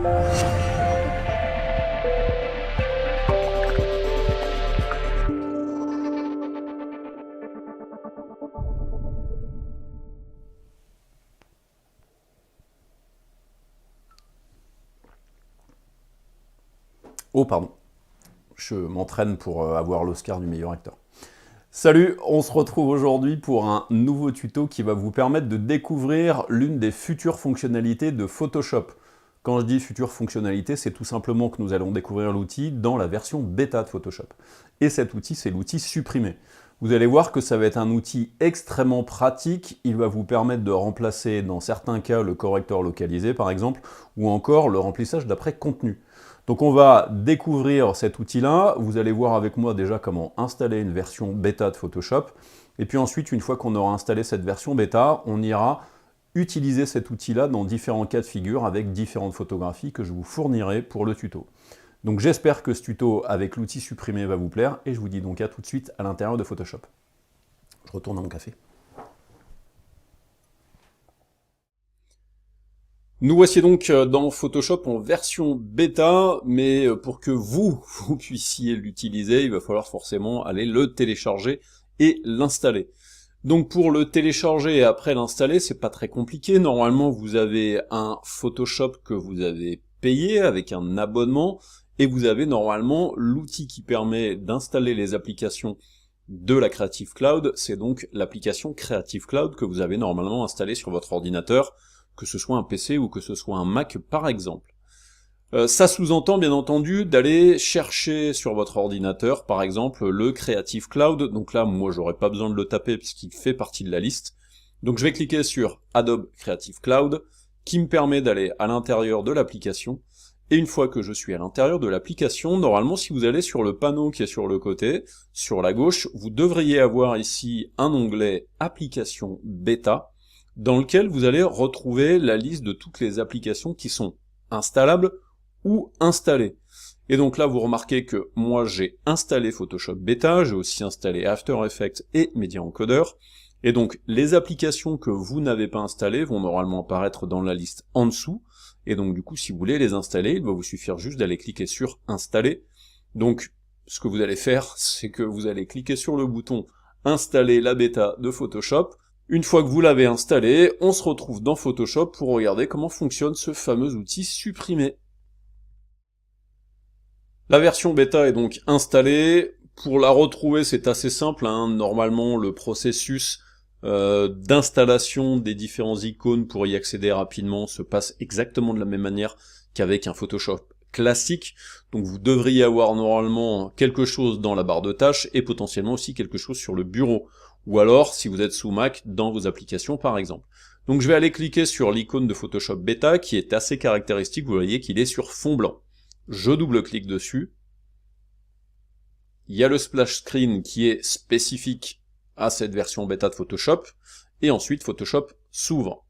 Oh, pardon. Je m'entraîne pour avoir l'Oscar du meilleur acteur. Salut, on se retrouve aujourd'hui pour un nouveau tuto qui va vous permettre de découvrir l'une des futures fonctionnalités de Photoshop. Quand je dis future fonctionnalité, c'est tout simplement que nous allons découvrir l'outil dans la version bêta de Photoshop. Et cet outil, c'est l'outil supprimer. Vous allez voir que ça va être un outil extrêmement pratique. Il va vous permettre de remplacer, dans certains cas, le correcteur localisé, par exemple, ou encore le remplissage d'après contenu. Donc on va découvrir cet outil-là, vous allez voir avec moi déjà comment installer une version bêta de Photoshop, et puis ensuite, une fois qu'on aura installé cette version bêta, on ira utiliser cet outil-là dans différents cas de figure avec différentes photographies que je vous fournirai pour le tuto. Donc j'espère que ce tuto avec l'outil supprimé va vous plaire, et je vous dis donc à tout de suite à l'intérieur de Photoshop. Je retourne à mon café. Nous voici donc dans Photoshop en version bêta, mais pour que vous puissiez l'utiliser, il va falloir forcément aller le télécharger et l'installer. Donc pour le télécharger et après l'installer, c'est pas très compliqué. Normalement, vous avez un Photoshop que vous avez payé avec un abonnement, et vous avez normalement l'outil qui permet d'installer les applications de la Creative Cloud. C'est donc l'application Creative Cloud que vous avez normalement installée sur votre ordinateur, que ce soit un PC ou que ce soit un Mac par exemple. Ça sous-entend bien entendu d'aller chercher sur votre ordinateur par exemple le Creative Cloud. Donc là moi j'aurais pas besoin de le taper puisqu'il fait partie de la liste. Donc je vais cliquer sur Adobe Creative Cloud qui me permet d'aller à l'intérieur de l'application. Et une fois que je suis à l'intérieur de l'application, normalement si vous allez sur le panneau qui est sur le côté, sur la gauche, vous devriez avoir ici un onglet Applications Bêta, dans lequel vous allez retrouver la liste de toutes les applications qui sont installables ou installées. Et donc là, vous remarquez que moi, j'ai installé Photoshop Beta, j'ai aussi installé After Effects et Media Encoder, et donc les applications que vous n'avez pas installées vont normalement apparaître dans la liste en dessous, et donc du coup, si vous voulez les installer, il va vous suffire juste d'aller cliquer sur Installer. Donc, ce que vous allez faire, c'est que vous allez cliquer sur le bouton Installer la bêta de Photoshop. Une fois que vous l'avez installé, on se retrouve dans Photoshop pour regarder comment fonctionne ce fameux outil supprimer. La version bêta est donc installée. Pour la retrouver, c'est assez simple, hein. Normalement, le processus d'installation des différents icônes pour y accéder rapidement se passe exactement de la même manière qu'avec un Photoshop classique. Donc vous devriez avoir normalement quelque chose dans la barre de tâches et potentiellement aussi quelque chose sur le bureau. Ou alors, si vous êtes sous Mac, dans vos applications par exemple. Donc je vais aller cliquer sur l'icône de Photoshop Beta, qui est assez caractéristique, vous voyez qu'il est sur fond blanc. Je double-clique dessus. Il y a le splash screen qui est spécifique à cette version bêta de Photoshop, et ensuite Photoshop s'ouvre.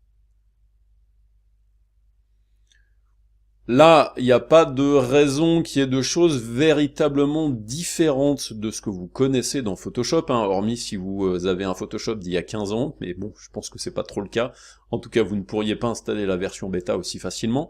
Là, il n'y a pas de raison qu'il y ait de choses véritablement différentes de ce que vous connaissez dans Photoshop, hein, hormis si vous avez un Photoshop d'il y a 15 ans, mais bon, je pense que c'est pas trop le cas. En tout cas, vous ne pourriez pas installer la version bêta aussi facilement.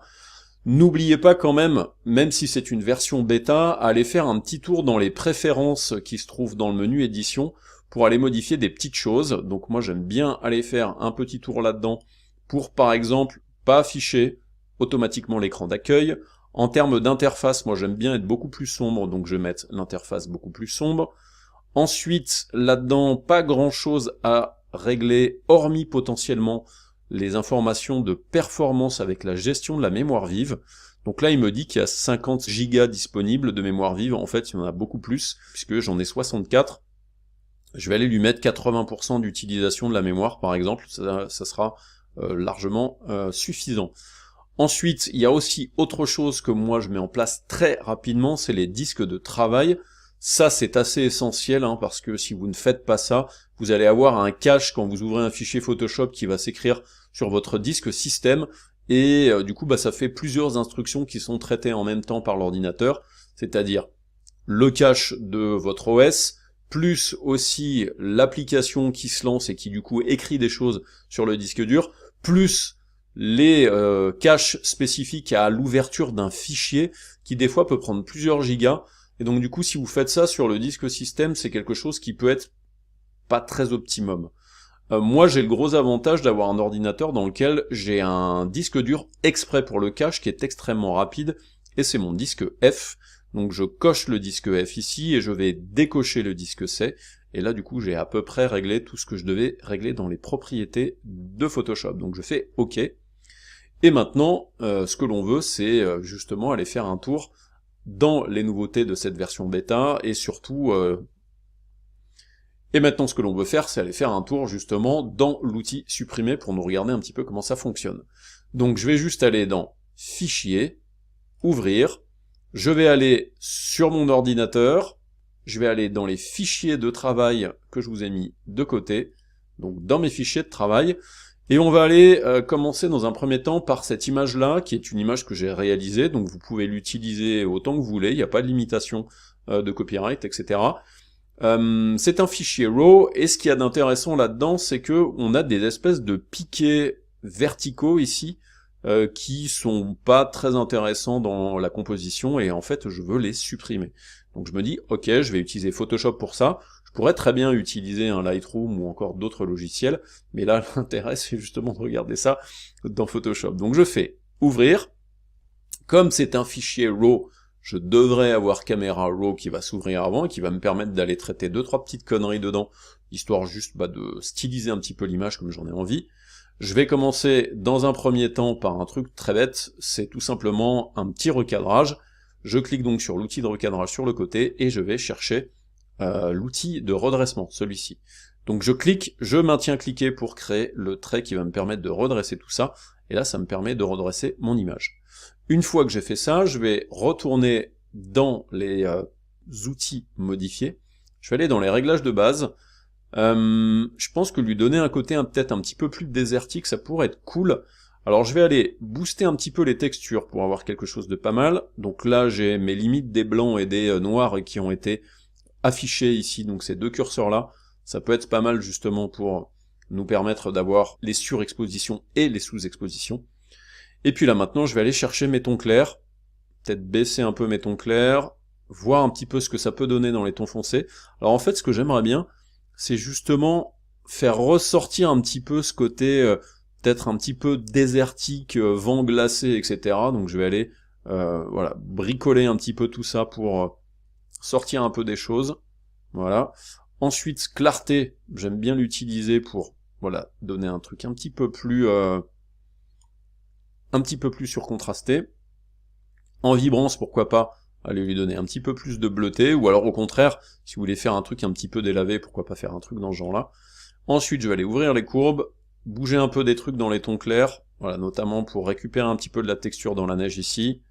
N'oubliez pas quand même si c'est une version bêta, à aller faire un petit tour dans les préférences qui se trouvent dans le menu édition, pour aller modifier des petites choses. Donc moi j'aime bien aller faire un petit tour là-dedans, pour par exemple pas afficher automatiquement l'écran d'accueil. En termes d'interface, moi j'aime bien être beaucoup plus sombre, donc je vais mettre l'interface beaucoup plus sombre. Ensuite, là-dedans, pas grand-chose à régler, hormis potentiellement les informations de performance avec la gestion de la mémoire vive. Donc là, il me dit qu'il y a 50 Go disponibles de mémoire vive. En fait, il y en a beaucoup plus, puisque j'en ai 64. Je vais aller lui mettre 80% d'utilisation de la mémoire, par exemple. Ça sera largement suffisant. Ensuite, il y a aussi autre chose que moi je mets en place très rapidement, c'est les disques de travail. Ça, c'est assez essentiel, hein, parce que si vous ne faites pas ça, vous allez avoir un cache quand vous ouvrez un fichier Photoshop qui va s'écrire sur votre disque système, et du coup, ça fait plusieurs instructions qui sont traitées en même temps par l'ordinateur, c'est-à-dire le cache de votre OS, plus aussi l'application qui se lance et qui du coup écrit des choses sur le disque dur, plus les caches spécifiques à l'ouverture d'un fichier qui des fois peut prendre plusieurs gigas. Et donc du coup, si vous faites ça sur le disque système, c'est quelque chose qui peut être pas très optimum. Moi, j'ai le gros avantage d'avoir un ordinateur dans lequel j'ai un disque dur exprès pour le cache qui est extrêmement rapide, et c'est mon disque F. Donc je coche le disque F ici, et je vais décocher le disque C, et là du coup j'ai à peu près réglé tout ce que je devais régler dans les propriétés de Photoshop. Donc je fais OK. Et maintenant, ce que l'on veut, c'est justement aller faire un tour dans les nouveautés de cette version bêta, et surtout... Et maintenant, ce que l'on veut faire, c'est aller faire un tour, justement, dans l'outil supprimer, pour nous regarder un petit peu comment ça fonctionne. Donc je vais juste aller dans Fichier, Ouvrir, je vais aller sur mon ordinateur, je vais aller dans les fichiers de travail que je vous ai mis de côté, donc dans mes fichiers de travail, et on va aller commencer dans un premier temps par cette image-là, qui est une image que j'ai réalisée, donc vous pouvez l'utiliser autant que vous voulez, il n'y a pas de limitation de copyright, etc. C'est un fichier RAW, et ce qu'il y a d'intéressant là-dedans, c'est que on a des espèces de piquets verticaux ici, qui sont pas très intéressants dans la composition, et en fait je veux les supprimer. Donc je me dis, ok, je vais utiliser Photoshop pour ça. Je pourrais très bien utiliser un Lightroom ou encore d'autres logiciels, mais là l'intérêt c'est justement de regarder ça dans Photoshop. Donc je fais ouvrir, comme c'est un fichier RAW, je devrais avoir Camera Raw qui va s'ouvrir avant, et qui va me permettre d'aller traiter 2-3 petites conneries dedans, histoire juste de styliser un petit peu l'image comme j'en ai envie. Je vais commencer dans un premier temps par un truc très bête, c'est tout simplement un petit recadrage. Je clique donc sur l'outil de recadrage sur le côté, et je vais chercher l'outil de redressement, celui-ci. Donc je clique, je maintiens cliqué pour créer le trait qui va me permettre de redresser tout ça, et là ça me permet de redresser mon image. Une fois que j'ai fait ça, je vais retourner dans les outils modifiés, je vais aller dans les réglages de base. Je pense que lui donner un côté peut-être un petit peu plus désertique, ça pourrait être cool. Alors je vais aller booster un petit peu les textures pour avoir quelque chose de pas mal. Donc là j'ai mes limites des blancs et des noirs qui ont été affichés ici, donc ces deux curseurs là, ça peut être pas mal justement pour nous permettre d'avoir les surexpositions et les sous-expositions. Et puis là maintenant je vais aller chercher mes tons clairs, peut-être baisser un peu mes tons clairs, voir un petit peu ce que ça peut donner dans les tons foncés. Alors en fait ce que j'aimerais bien, c'est justement faire ressortir un petit peu ce côté peut-être un petit peu désertique, vent glacé, etc. Donc je vais aller voilà, bricoler un petit peu tout ça pour sortir un peu des choses. Voilà. Ensuite, clarté, j'aime bien l'utiliser pour voilà, donner un truc un petit peu plus surcontrasté. En vibrance, pourquoi pas aller lui donner un petit peu plus de bleuté, ou alors au contraire, si vous voulez faire un truc un petit peu délavé, pourquoi pas faire un truc dans ce genre-là. Ensuite, je vais aller ouvrir les courbes, bouger un peu des trucs dans les tons clairs, voilà, notamment pour récupérer un petit peu de la texture dans la neige ici,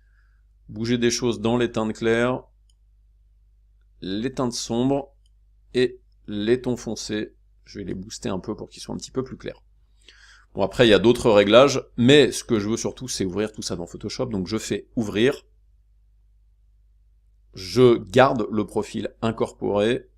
bouger des choses dans les teintes claires, les teintes sombres, et les tons foncés, je vais les booster un peu pour qu'ils soient un petit peu plus clairs. Bon, après, il y a d'autres réglages, mais ce que je veux surtout, c'est ouvrir tout ça dans Photoshop, donc je fais ouvrir, je garde le profil incorporé,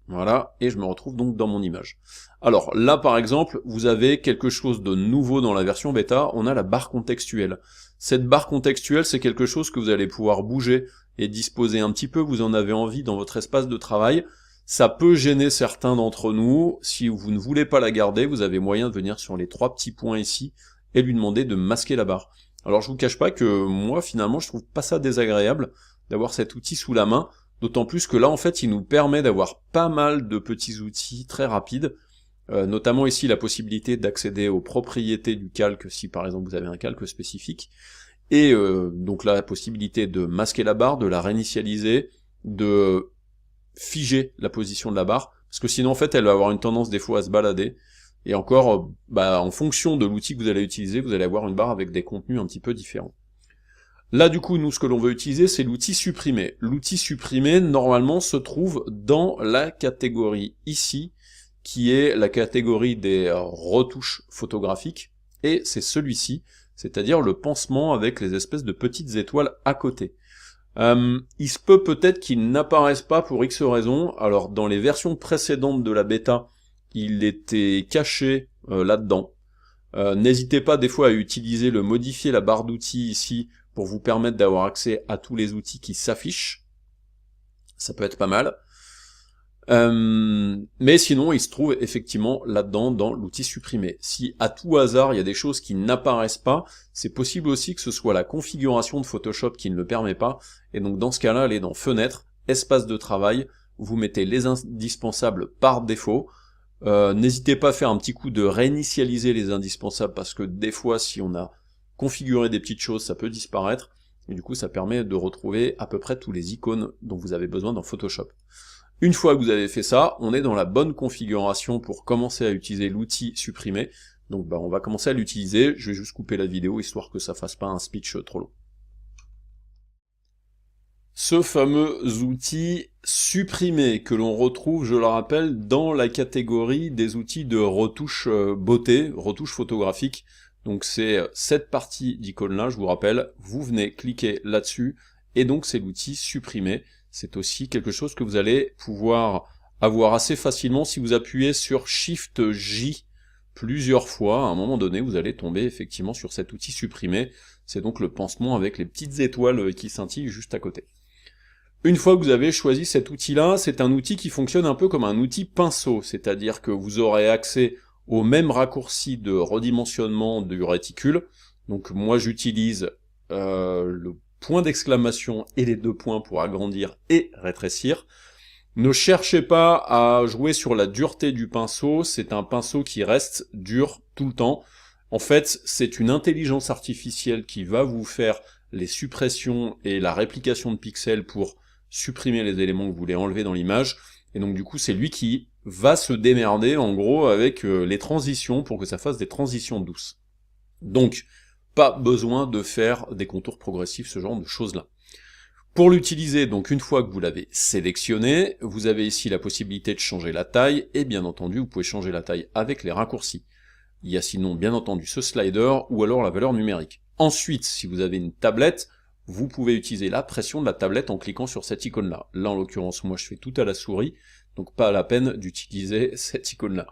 voilà, et je me retrouve donc dans mon image. Alors là par exemple, vous avez quelque chose de nouveau dans la version bêta, on a la barre contextuelle. Cette barre contextuelle, c'est quelque chose que vous allez pouvoir bouger et disposer un petit peu, vous en avez envie dans votre espace de travail. Ça peut gêner certains d'entre nous, si vous ne voulez pas la garder, vous avez moyen de venir sur les 3 petits points ici, et lui demander de masquer la barre. Alors je vous cache pas que moi finalement je trouve pas ça désagréable d'avoir cet outil sous la main, d'autant plus que là en fait il nous permet d'avoir pas mal de petits outils très rapides, notamment ici la possibilité d'accéder aux propriétés du calque si par exemple vous avez un calque spécifique, et donc là la possibilité de masquer la barre, de la réinitialiser, de figer la position de la barre, parce que sinon en fait elle va avoir une tendance des fois à se balader, et encore, en fonction de l'outil que vous allez utiliser, vous allez avoir une barre avec des contenus un petit peu différents. Là du coup, nous ce que l'on veut utiliser, c'est l'outil supprimer. L'outil supprimer, normalement, se trouve dans la catégorie ici, qui est la catégorie des retouches photographiques, et c'est celui-ci, c'est-à-dire le pansement avec les espèces de petites étoiles à côté. Il se peut peut-être qu'il n'apparaisse pas pour X raisons. Alors dans les versions précédentes de la bêta, il était caché là-dedans. N'hésitez pas des fois à utiliser modifier la barre d'outils ici pour vous permettre d'avoir accès à tous les outils qui s'affichent. Ça peut être pas mal. Mais sinon, il se trouve effectivement là-dedans dans l'outil supprimer. Si à tout hasard, il y a des choses qui n'apparaissent pas, c'est possible aussi que ce soit la configuration de Photoshop qui ne le permet pas, et donc dans ce cas-là, allez dans Fenêtre, Espace de travail, vous mettez les indispensables par défaut. N'hésitez pas à faire un petit coup de réinitialiser les indispensables, parce que des fois, si on a configuré des petites choses, ça peut disparaître, et du coup, ça permet de retrouver à peu près tous les icônes dont vous avez besoin dans Photoshop. Une fois que vous avez fait ça, on est dans la bonne configuration pour commencer à utiliser l'outil supprimer. Donc on va commencer à l'utiliser, je vais juste couper la vidéo histoire que ça fasse pas un speech trop long. Ce fameux outil supprimer que l'on retrouve, je le rappelle, dans la catégorie des outils de retouche beauté, retouche photographique. Donc c'est cette partie d'icône là, je vous rappelle, vous venez cliquer là-dessus, et donc c'est l'outil supprimer. C'est aussi quelque chose que vous allez pouvoir avoir assez facilement si vous appuyez sur Shift J plusieurs fois. À un moment donné, vous allez tomber effectivement sur cet outil supprimer. C'est donc le pansement avec les petites étoiles qui scintillent juste à côté. Une fois que vous avez choisi cet outil-là, c'est un outil qui fonctionne un peu comme un outil pinceau, c'est-à-dire que vous aurez accès au même raccourci de redimensionnement du réticule. Donc moi j'utilise le point d'exclamation et les 2 points pour agrandir et rétrécir. Ne cherchez pas à jouer sur la dureté du pinceau, c'est un pinceau qui reste dur tout le temps. En fait, c'est une intelligence artificielle qui va vous faire les suppressions et la réplication de pixels pour supprimer les éléments que vous voulez enlever dans l'image. Et donc du coup, c'est lui qui va se démerder en gros avec les transitions pour que ça fasse des transitions douces. Donc, pas besoin de faire des contours progressifs, ce genre de choses-là. Pour l'utiliser, donc une fois que vous l'avez sélectionné, vous avez ici la possibilité de changer la taille, et bien entendu, vous pouvez changer la taille avec les raccourcis. Il y a sinon, bien entendu, ce slider, ou alors la valeur numérique. Ensuite, si vous avez une tablette, vous pouvez utiliser la pression de la tablette en cliquant sur cette icône-là. Là, en l'occurrence, moi je fais tout à la souris, donc pas la peine d'utiliser cette icône-là.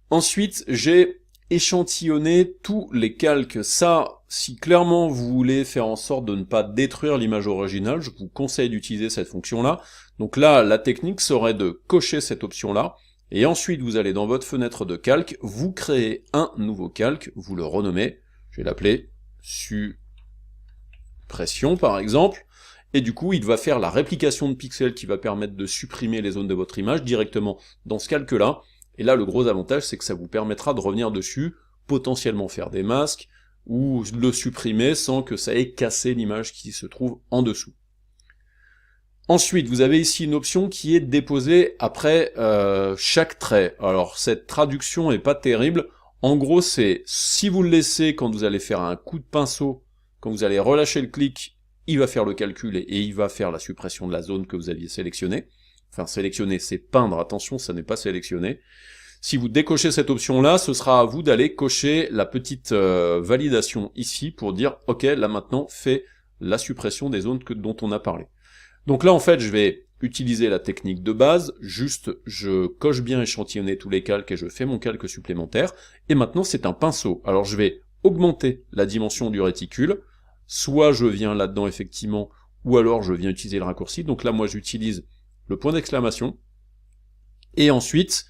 Ensuite, j'ai échantillonner tous les calques. Ça, si clairement vous voulez faire en sorte de ne pas détruire l'image originale, je vous conseille d'utiliser cette fonction-là. Donc là, la technique serait de cocher cette option-là, et ensuite vous allez dans votre fenêtre de calque, vous créez un nouveau calque, vous le renommez, je vais l'appeler suppression par exemple, et du coup il va faire la réplication de pixels qui va permettre de supprimer les zones de votre image directement dans ce calque-là. Et là, le gros avantage, c'est que ça vous permettra de revenir dessus, potentiellement faire des masques, ou le supprimer sans que ça ait cassé l'image qui se trouve en dessous. Ensuite, vous avez ici une option qui est déposée après chaque trait. Alors, cette traduction est pas terrible. En gros, c'est si vous le laissez quand vous allez faire un coup de pinceau, quand vous allez relâcher le clic, il va faire le calcul et il va faire la suppression de la zone que vous aviez sélectionnée. Enfin, sélectionner, c'est peindre, attention, ça n'est pas sélectionné. Si vous décochez cette option-là, ce sera à vous d'aller cocher la petite validation ici pour dire « Ok, là maintenant, fais la suppression des zones dont on a parlé ». Donc là, en fait, je vais utiliser la technique de base, juste je coche bien échantillonner tous les calques et je fais mon calque supplémentaire. Et maintenant, c'est un pinceau. Alors je vais augmenter la dimension du réticule, soit je viens là-dedans effectivement, ou alors je viens utiliser le raccourci. Donc là, moi, j'utilise le point d'exclamation, et ensuite,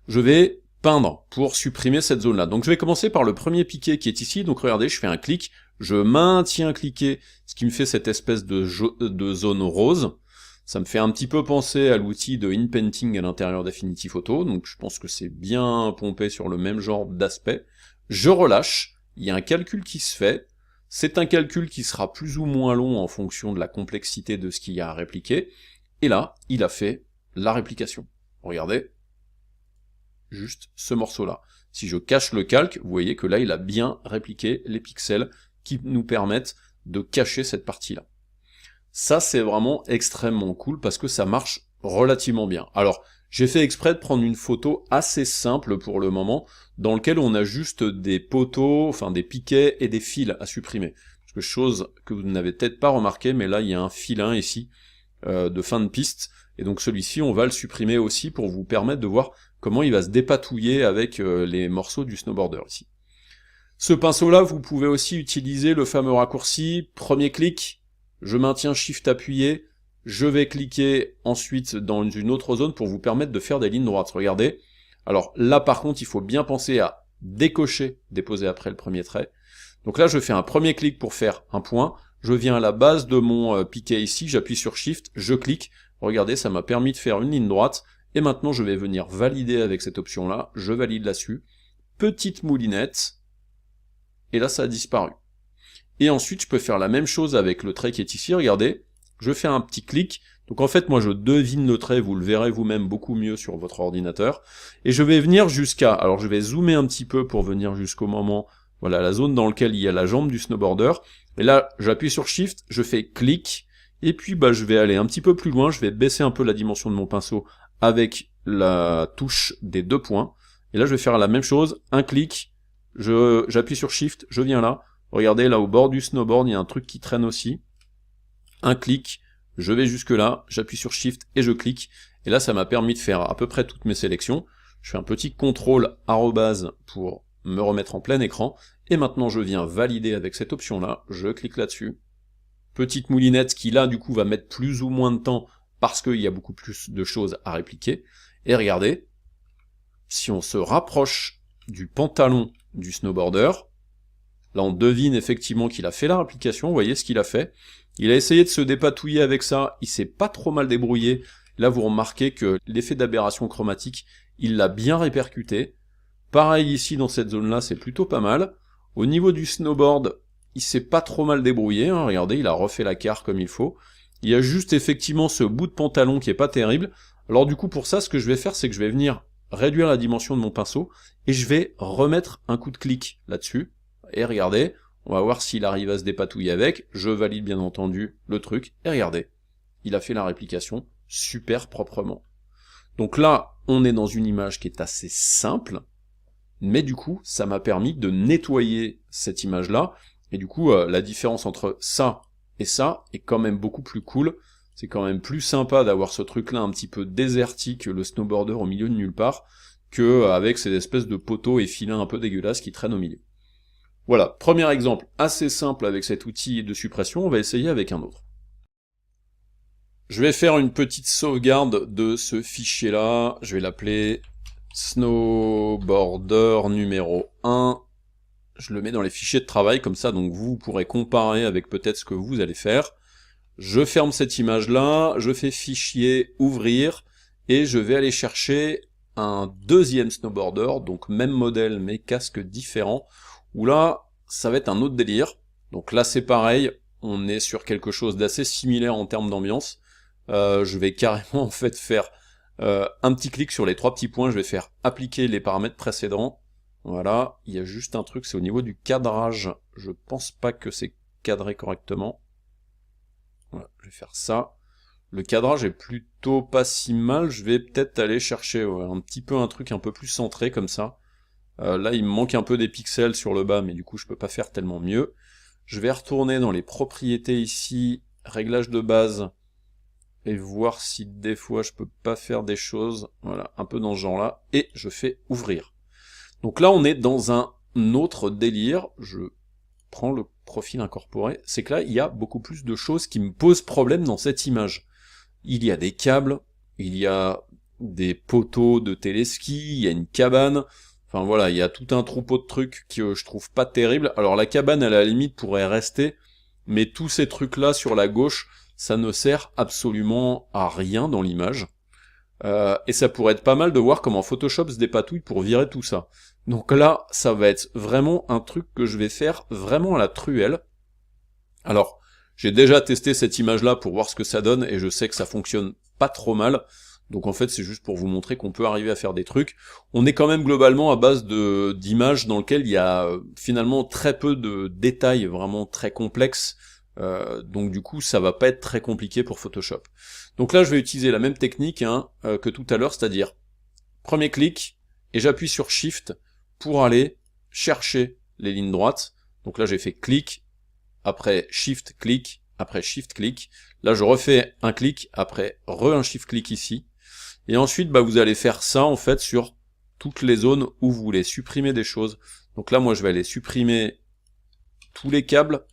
je vais peindre pour supprimer cette zone-là. Donc je vais commencer par le premier piqué qui est ici, donc regardez, je fais un clic, je maintiens cliqué, ce qui me fait cette espèce de zone rose. Ça me fait un petit peu penser à l'outil de inpainting à l'intérieur d'Affinity Photo, donc je pense que c'est bien pompé sur le même genre d'aspect. Je relâche, il y a un calcul qui se fait, c'est un calcul qui sera plus ou moins long en fonction de la complexité de ce qu'il y a à répliquer, et là, il a fait la réplication. Regardez, juste ce morceau-là. Si je cache le calque, vous voyez que là, il a bien répliqué les pixels qui nous permettent de cacher cette partie-là. Ça, c'est vraiment extrêmement cool parce que ça marche relativement bien. Alors, j'ai fait exprès de prendre une photo assez simple pour le moment, dans lequel on a juste des poteaux, enfin des piquets et des fils à supprimer. Quelque chose que vous n'avez peut-être pas remarqué, mais là, il y a un filin ici, de fin de piste, et donc celui-ci on va le supprimer aussi pour vous permettre de voir comment il va se dépatouiller avec les morceaux du snowboarder ici. Ce pinceau-là, vous pouvez aussi utiliser le fameux raccourci, premier clic, je maintiens Shift appuyé, je vais cliquer ensuite dans une autre zone pour vous permettre de faire des lignes droites. Regardez. Alors là, par contre, il faut bien penser à décocher, déposer après le premier trait. Donc là, je fais un premier clic pour faire un point. Je viens à la base de mon piquet ici, j'appuie sur Shift, je clique. Regardez, ça m'a permis de faire une ligne droite. Et maintenant, je vais venir valider avec cette option-là. Je valide là-dessus. Petite moulinette. Et là, ça a disparu. Et ensuite, je peux faire la même chose avec le trait qui est ici. Regardez. Je fais un petit clic, donc en fait moi je devine le trait, vous le verrez vous-même beaucoup mieux sur votre ordinateur, et je vais venir jusqu'à, alors je vais zoomer un petit peu pour venir jusqu'au moment, voilà la zone dans laquelle il y a la jambe du snowboarder, et là j'appuie sur Shift, je fais clic, et puis bah je vais aller un petit peu plus loin, je vais baisser un peu la dimension de mon pinceau avec la touche des 2 points, et là je vais faire la même chose, un clic, j'appuie sur Shift, je viens là, regardez là au bord du snowboard il y a un truc qui traîne aussi, un clic, je vais jusque là, j'appuie sur Shift et je clique, et là ça m'a permis de faire à peu près toutes mes sélections. Je fais un petit contrôle arrobase pour me remettre en plein écran, et maintenant je viens valider avec cette option là, je clique là-dessus. Petite moulinette qui là du coup va mettre plus ou moins de temps parce qu'il y a beaucoup plus de choses à répliquer, et regardez, si on se rapproche du pantalon du snowboarder, là on devine effectivement qu'il a fait la réplication, vous voyez ce qu'il a fait. Il a essayé de se dépatouiller avec ça, il s'est pas trop mal débrouillé. Là, vous remarquez que l'effet d'aberration chromatique, il l'a bien répercuté. Pareil ici, dans cette zone-là, c'est plutôt pas mal. Au niveau du snowboard, il s'est pas trop mal débrouillé. Hein. Regardez, il a refait la carre comme il faut. Il y a juste effectivement ce bout de pantalon qui est pas terrible. Alors du coup, pour ça, ce que je vais faire, c'est que je vais venir réduire la dimension de mon pinceau et je vais remettre un coup de clic là-dessus. Et regardez, on va voir s'il arrive à se dépatouiller avec. Je valide bien entendu le truc. Et regardez, il a fait la réplication super proprement. Donc là, on est dans une image qui est assez simple. Mais du coup, ça m'a permis de nettoyer cette image-là. Et du coup, la différence entre ça et ça est quand même beaucoup plus cool. C'est quand même plus sympa d'avoir ce truc-là un petit peu désertique, le snowboarder au milieu de nulle part, que avec ces espèces de poteaux et filins un peu dégueulasses qui traînent au milieu. Voilà, premier exemple assez simple avec cet outil de suppression, on va essayer avec un autre. Je vais faire une petite sauvegarde de ce fichier-là, je vais l'appeler snowboarder numéro 1. Je le mets dans les fichiers de travail, comme ça donc vous pourrez comparer avec peut-être ce que vous allez faire. Je ferme cette image-là, je fais fichier, ouvrir, et je vais aller chercher un deuxième snowboarder, donc même modèle mais casque différent, où là, ça va être un autre délire. Donc là, c'est pareil, on est sur quelque chose d'assez similaire en termes d'ambiance. Je vais carrément en fait faire un petit clic sur les 3 petits points, je vais faire appliquer les paramètres précédents. Voilà, il y a juste un truc, c'est au niveau du cadrage. Je pense pas que c'est cadré correctement. Voilà, je vais faire ça. Le cadrage est plutôt pas si mal, je vais peut-être aller chercher un petit peu un truc un peu plus centré comme ça. Là, il me manque un peu des pixels sur le bas, mais du coup, je peux pas faire tellement mieux. Je vais retourner dans les propriétés ici, réglages de base, et voir si des fois, je peux pas faire des choses, voilà, un peu dans ce genre-là, et je fais ouvrir. Donc là, on est dans un autre délire, je prends le profil incorporé, c'est que là, il y a beaucoup plus de choses qui me posent problème dans cette image. Il y a des câbles, il y a des poteaux de téléski, il y a une cabane. Enfin voilà, il y a tout un troupeau de trucs que je trouve pas terrible. Alors la cabane, à la limite, pourrait rester, mais tous ces trucs-là sur la gauche, ça ne sert absolument à rien dans l'image. Et ça pourrait être pas mal de voir comment Photoshop se dépatouille pour virer tout ça. Donc là, ça va être vraiment un truc que je vais faire vraiment à la truelle. Alors, j'ai déjà testé cette image-là pour voir ce que ça donne, et je sais que ça fonctionne pas trop mal. Donc en fait, c'est juste pour vous montrer qu'on peut arriver à faire des trucs. On est quand même globalement à base d'images dans lesquelles il y a finalement très peu de détails vraiment très complexes. Donc du coup, ça va pas être très compliqué pour Photoshop. Donc là, je vais utiliser la même technique que tout à l'heure, c'est-à-dire premier clic, et j'appuie sur Shift pour aller chercher les lignes droites. Donc là, j'ai fait clic, après Shift, clic, après Shift, clic. Là, je refais un clic, après un Shift, clic ici. Et ensuite, vous allez faire ça, en fait, sur toutes les zones où vous voulez supprimer des choses. Donc là, moi, je vais aller supprimer tous les câbles.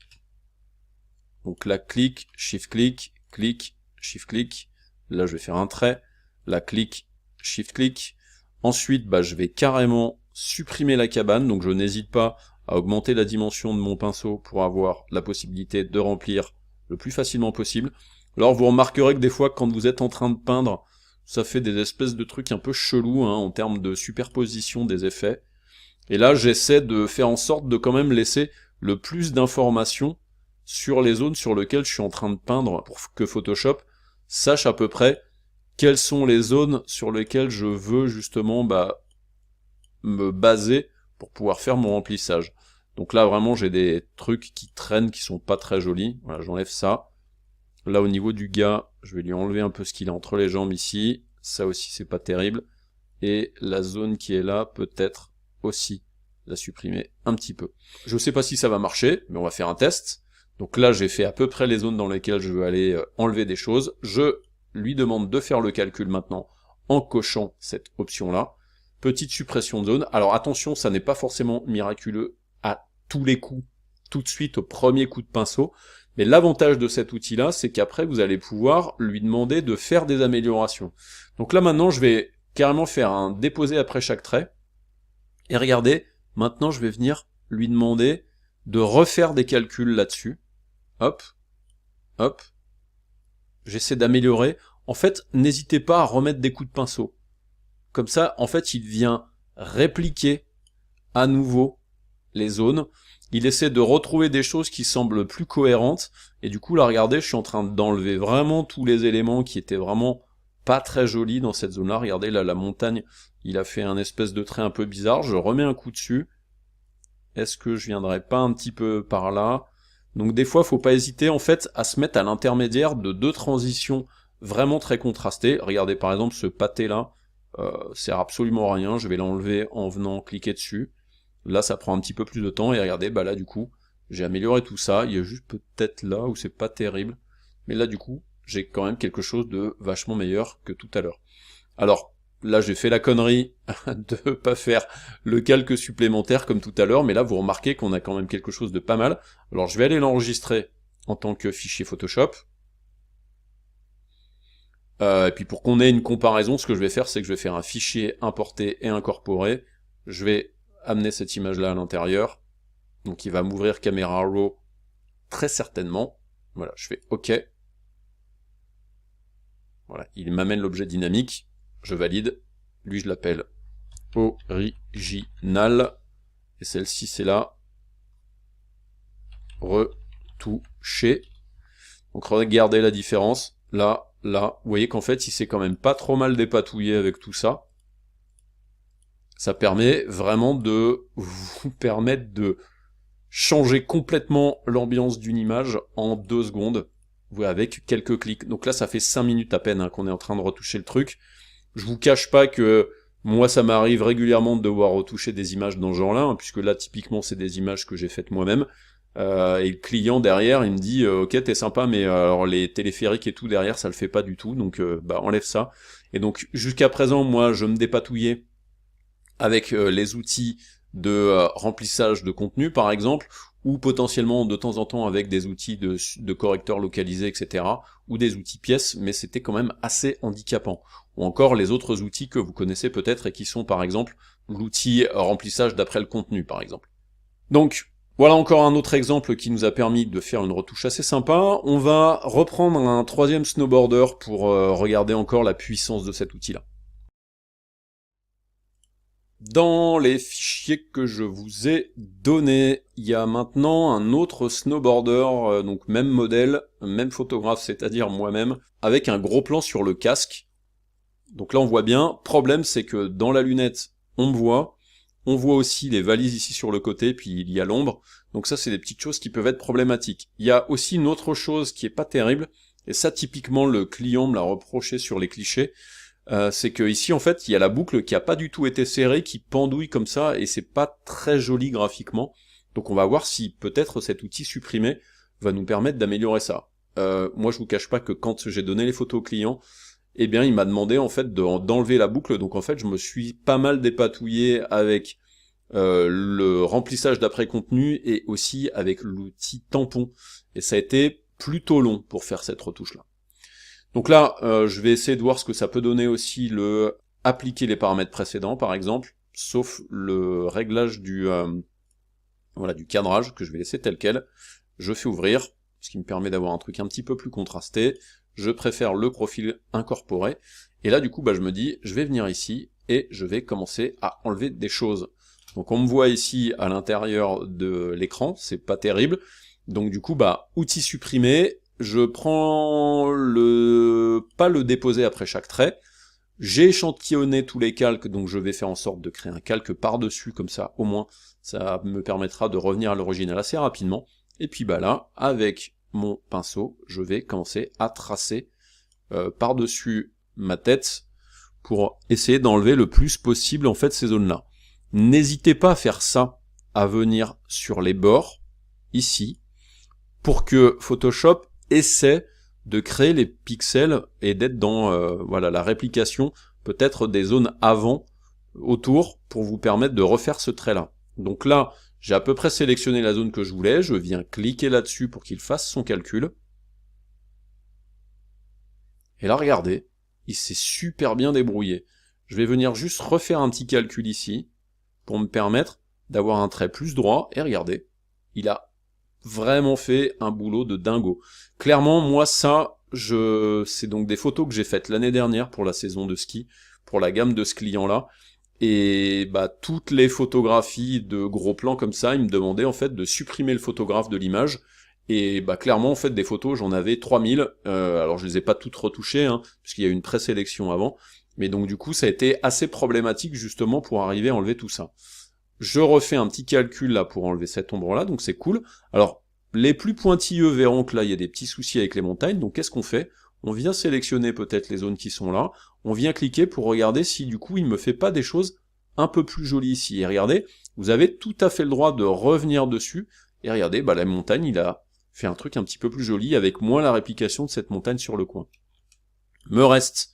Donc là, clic, shift-clic, clic, shift-clic. Là, je vais faire un trait. Là, clic, shift-clic. Ensuite, je vais carrément supprimer la cabane. Donc je n'hésite pas à augmenter la dimension de mon pinceau pour avoir la possibilité de remplir le plus facilement possible. Alors vous remarquerez que des fois, quand vous êtes en train de peindre, ça fait des espèces de trucs un peu chelous en termes de superposition des effets. Et là, j'essaie de faire en sorte de quand même laisser le plus d'informations sur les zones sur lesquelles je suis en train de peindre pour que Photoshop sache à peu près quelles sont les zones sur lesquelles je veux justement me baser pour pouvoir faire mon remplissage. Donc là, vraiment, j'ai des trucs qui traînent, qui sont pas très jolis. Voilà, j'enlève ça. Là, au niveau du gars, je vais lui enlever un peu ce qu'il a entre les jambes ici. Ça aussi, c'est pas terrible. Et la zone qui est là, peut-être aussi la supprimer un petit peu. Je sais pas si ça va marcher, mais on va faire un test. Donc là, j'ai fait à peu près les zones dans lesquelles je veux aller enlever des choses. Je lui demande de faire le calcul maintenant en cochant cette option-là. Petite suppression de zone. Alors attention, ça n'est pas forcément miraculeux à tous les coups, tout de suite au premier coup de pinceau. Mais l'avantage de cet outil-là, c'est qu'après, vous allez pouvoir lui demander de faire des améliorations. Donc là, maintenant, je vais carrément faire un déposer après chaque trait. Et regardez, maintenant, je vais venir lui demander de refaire des calculs là-dessus. Hop, hop. J'essaie d'améliorer. En fait, n'hésitez pas à remettre des coups de pinceau. Comme ça, en fait, il vient répliquer à nouveau les zones. Il essaie de retrouver des choses qui semblent plus cohérentes. Et du coup, là, regardez, je suis en train d'enlever vraiment tous les éléments qui étaient vraiment pas très jolis dans cette zone-là. Regardez, là, la montagne, il a fait un espèce de trait un peu bizarre. Je remets un coup dessus. Est-ce que je viendrai pas un petit peu par là? Donc des fois, faut pas hésiter, en fait, à se mettre à l'intermédiaire de deux transitions vraiment très contrastées. Regardez, par exemple, ce pâté-là, sert absolument à rien. Je vais l'enlever en venant cliquer dessus. Là, ça prend un petit peu plus de temps, et regardez, là, du coup, j'ai amélioré tout ça, il y a juste peut-être là où c'est pas terrible, mais là, du coup, j'ai quand même quelque chose de vachement meilleur que tout à l'heure. Alors, là, j'ai fait la connerie de pas faire le calque supplémentaire comme tout à l'heure, mais là, vous remarquez qu'on a quand même quelque chose de pas mal. Alors, je vais aller l'enregistrer en tant que fichier Photoshop. Et puis, pour qu'on ait une comparaison, ce que je vais faire, c'est que je vais faire un fichier importer et incorporer. Je vais amener cette image-là à l'intérieur. Donc il va m'ouvrir Camera Raw très certainement. Voilà, je fais OK. Voilà, il m'amène l'objet dynamique. Je valide. Lui, je l'appelle original. Et celle-ci, c'est là. Retoucher. Donc regardez la différence. Là, là. Vous voyez qu'en fait, il s'est quand même pas trop mal dépatouillé avec tout ça. Ça permet vraiment de vous permettre de changer complètement l'ambiance d'une image en 2 secondes, avec quelques clics. Donc là, ça fait 5 minutes à peine qu'on est en train de retoucher le truc. Je vous cache pas que moi, ça m'arrive régulièrement de devoir retoucher des images dans ce genre-là, puisque là, typiquement, c'est des images que j'ai faites moi-même. Et le client derrière, il me dit ok, t'es sympa, mais alors les téléphériques et tout derrière, ça le fait pas du tout, donc enlève ça. Et donc, jusqu'à présent, moi, je me dépatouillais avec les outils de remplissage de contenu, par exemple, ou potentiellement de temps en temps avec des outils de correcteurs localisés, etc., ou des outils pièces, mais c'était quand même assez handicapant. Ou encore les autres outils que vous connaissez peut-être et qui sont par exemple l'outil remplissage d'après le contenu, par exemple. Donc, voilà encore un autre exemple qui nous a permis de faire une retouche assez sympa. On va reprendre un troisième snowboarder pour regarder encore la puissance de cet outil-là. Dans les fichiers que je vous ai donnés, il y a maintenant un autre snowboarder, donc même modèle, même photographe, c'est-à-dire moi-même, avec un gros plan sur le casque. Donc là on voit bien, problème c'est que dans la lunette, on me voit, on voit aussi les valises ici sur le côté, puis il y a l'ombre, donc ça c'est des petites choses qui peuvent être problématiques. Il y a aussi une autre chose qui est pas terrible, et ça typiquement le client me l'a reproché sur les clichés, c'est que ici en fait il y a la boucle qui a pas du tout été serrée, qui pendouille comme ça, et c'est pas très joli graphiquement. Donc on va voir si peut-être cet outil supprimé va nous permettre d'améliorer ça. Moi je vous cache pas que quand j'ai donné les photos au client, eh bien il m'a demandé en fait d'enlever la boucle, donc en fait je me suis pas mal dépatouillé avec le remplissage d'après contenu et aussi avec l'outil tampon, et ça a été plutôt long pour faire cette retouche là. Donc là je vais essayer de voir ce que ça peut donner aussi le appliquer les paramètres précédents par exemple, sauf le réglage du voilà, du cadrage que je vais laisser tel quel. Je fais ouvrir, ce qui me permet d'avoir un truc un petit peu plus contrasté. Je préfère le profil incorporé. Et là, du coup, je me dis, je vais venir ici et je vais commencer à enlever des choses. Donc on me voit ici à l'intérieur de l'écran, c'est pas terrible. Donc du coup, outils supprimés, je prends pas le déposer après chaque trait. J'ai échantillonné tous les calques, donc je vais faire en sorte de créer un calque par-dessus, comme ça, au moins, ça me permettra de revenir à l'original assez rapidement. Et puis là, avec mon pinceau, je vais commencer à tracer par-dessus ma tête pour essayer d'enlever le plus possible en fait ces zones-là. N'hésitez pas à faire ça, à venir sur les bords, ici, pour que Photoshop essaie de créer les pixels et d'être dans voilà, la réplication peut-être des zones avant, autour, pour vous permettre de refaire ce trait-là. Donc là, j'ai à peu près sélectionné la zone que je voulais, je viens cliquer là-dessus pour qu'il fasse son calcul. Et là, regardez, il s'est super bien débrouillé. Je vais venir juste refaire un petit calcul ici, pour me permettre d'avoir un trait plus droit, et regardez, il a vraiment fait un boulot de dingo. Clairement, moi ça, c'est donc des photos que j'ai faites l'année dernière pour la saison de ski, pour la gamme de ce client-là, et toutes les photographies de gros plans comme ça, il me demandait en fait de supprimer le photographe de l'image, et clairement en fait des photos j'en avais 3000, alors je les ai pas toutes retouchées, puisqu'il y a eu une présélection avant, mais donc du coup ça a été assez problématique justement pour arriver à enlever tout ça. Je refais un petit calcul là pour enlever cette ombre là, donc c'est cool. Alors les plus pointilleux verront que là il y a des petits soucis avec les montagnes, donc qu'est-ce qu'on fait? On vient sélectionner peut-être les zones qui sont là, on vient cliquer pour regarder si du coup il me fait pas des choses un peu plus jolies ici. Et regardez, vous avez tout à fait le droit de revenir dessus, et regardez, la montagne, il a fait un truc un petit peu plus joli, avec moins la réplication de cette montagne sur le coin. Me reste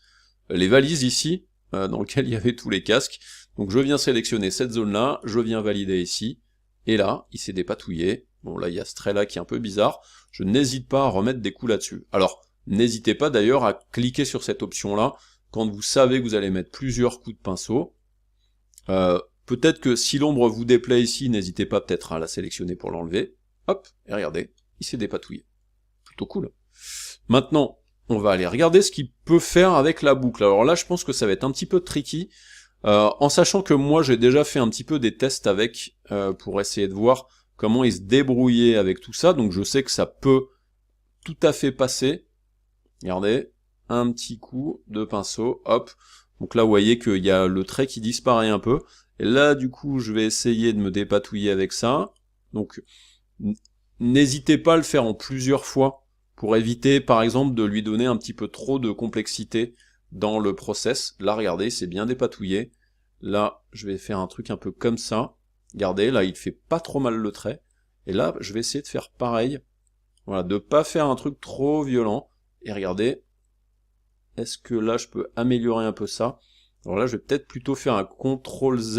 les valises ici, dans lesquelles il y avait tous les casques, donc je viens sélectionner cette zone-là, je viens valider ici, et là, il s'est dépatouillé. Bon, là, il y a ce trait-là qui est un peu bizarre, je n'hésite pas à remettre des coups là-dessus. Alors, n'hésitez pas d'ailleurs à cliquer sur cette option-là, quand vous savez que vous allez mettre plusieurs coups de pinceau. Peut-être que si l'ombre vous déplaît ici, n'hésitez pas peut-être à la sélectionner pour l'enlever. Hop, et regardez, il s'est dépatouillé. Plutôt cool. Maintenant, on va aller regarder ce qu'il peut faire avec la boucle. Alors là, je pense que ça va être un petit peu tricky, en sachant que moi, j'ai déjà fait un petit peu des tests avec, pour essayer de voir comment il se débrouillait avec tout ça, donc je sais que ça peut tout à fait passer. Regardez, un petit coup de pinceau, hop. Donc là, vous voyez qu'il y a le trait qui disparaît un peu. Et là, du coup, je vais essayer de me dépatouiller avec ça. Donc, n'hésitez pas à le faire en plusieurs fois pour éviter, par exemple, de lui donner un petit peu trop de complexité dans le process. Là, regardez, c'est bien dépatouillé. Là, je vais faire un truc un peu comme ça. Regardez, là, il fait pas trop mal le trait. Et là, je vais essayer de faire pareil. Voilà, de pas faire un truc trop violent. Et regardez, est-ce que là, je peux améliorer un peu ça? Alors là, je vais peut-être plutôt faire un CTRL Z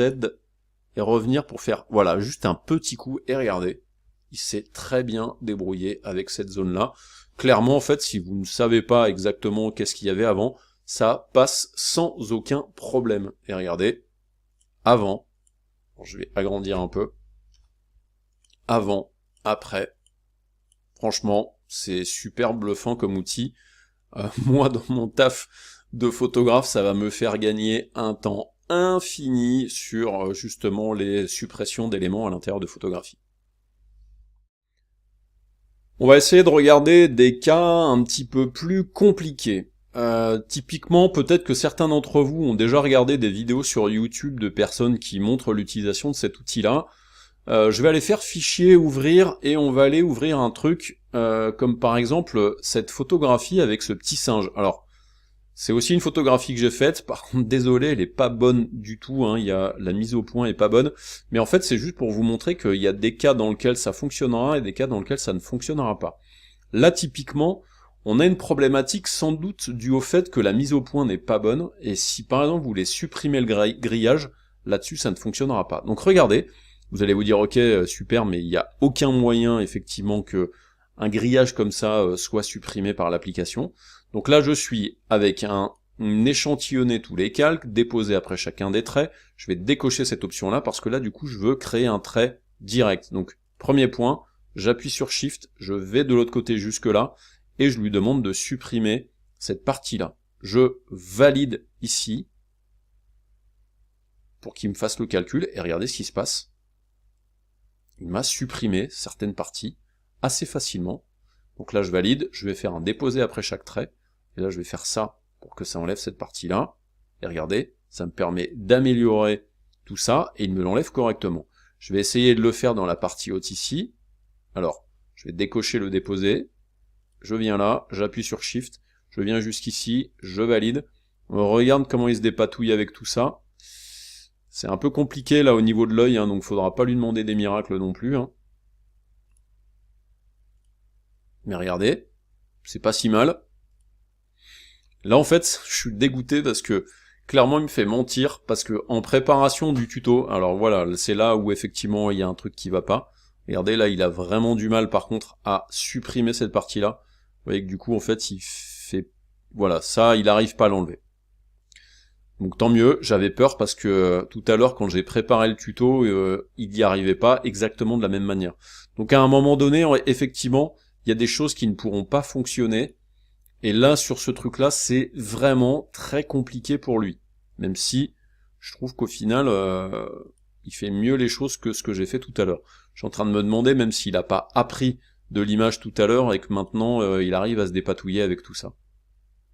et revenir pour faire, voilà, juste un petit coup. Et regardez, il s'est très bien débrouillé avec cette zone-là. Clairement, en fait, si vous ne savez pas exactement qu'est-ce qu'il y avait avant, ça passe sans aucun problème. Et regardez, avant, je vais agrandir un peu, avant, après, franchement, c'est super bluffant comme outil. Moi, dans mon taf de photographe, ça va me faire gagner un temps infini sur justement les suppressions d'éléments à l'intérieur de photographie. On va essayer de regarder des cas un petit peu plus compliqués. Typiquement, peut-être que certains d'entre vous ont déjà regardé des vidéos sur YouTube de personnes qui montrent l'utilisation de cet outil-là. Je vais aller faire fichier, ouvrir, et on va aller ouvrir un truc comme par exemple cette photographie avec ce petit singe. Alors, c'est aussi une photographie que j'ai faite, par contre désolé, elle est pas bonne du tout, il y a, la mise au point est pas bonne, mais en fait c'est juste pour vous montrer qu'il y a des cas dans lesquels ça fonctionnera et des cas dans lesquels ça ne fonctionnera pas. Là typiquement, on a une problématique sans doute due au fait que la mise au point n'est pas bonne, et si par exemple vous voulez supprimer le grillage, là-dessus ça ne fonctionnera pas. Donc regardez, vous allez vous dire ok super, mais il n'y a aucun moyen effectivement que un grillage comme ça soit supprimé par l'application. Donc là je suis avec un échantillonner tous les calques, déposer après chacun des traits, je vais décocher cette option là parce que là du coup je veux créer un trait direct. Donc premier point, j'appuie sur Shift, je vais de l'autre côté jusque là, et je lui demande de supprimer cette partie-là. Je valide ici, pour qu'il me fasse le calcul, et regardez ce qui se passe. Il m'a supprimé certaines parties, assez facilement. Donc là je valide, je vais faire un déposer après chaque trait, et là je vais faire ça, pour que ça enlève cette partie-là, et regardez, ça me permet d'améliorer tout ça, et il me l'enlève correctement. Je vais essayer de le faire dans la partie haute ici. Alors, je vais décocher le déposer, je viens là, j'appuie sur Shift, je viens jusqu'ici, je valide. On regarde comment il se dépatouille avec tout ça. C'est un peu compliqué là au niveau de l'œil, hein, donc faudra pas lui demander des miracles non plus. Hein. Mais regardez, c'est pas si mal. Là en fait, je suis dégoûté parce que clairement il me fait mentir, parce que en préparation du tuto, alors voilà, c'est là où effectivement il y a un truc qui va pas. Regardez, là il a vraiment du mal par contre à supprimer cette partie-là. Vous voyez que du coup en fait il fait... Voilà, ça il n'arrive pas à l'enlever. Donc tant mieux, j'avais peur parce que tout à l'heure quand j'ai préparé le tuto, il n'y arrivait pas exactement de la même manière. Donc à un moment donné, effectivement, il y a des choses qui ne pourront pas fonctionner. Et là, sur ce truc-là, c'est vraiment très compliqué pour lui. Même si je trouve qu'au final, il fait mieux les choses que ce que j'ai fait tout à l'heure. Je suis en train de me demander, même s'il n'a pas appris de l'image tout à l'heure et que maintenant il arrive à se dépatouiller avec tout ça.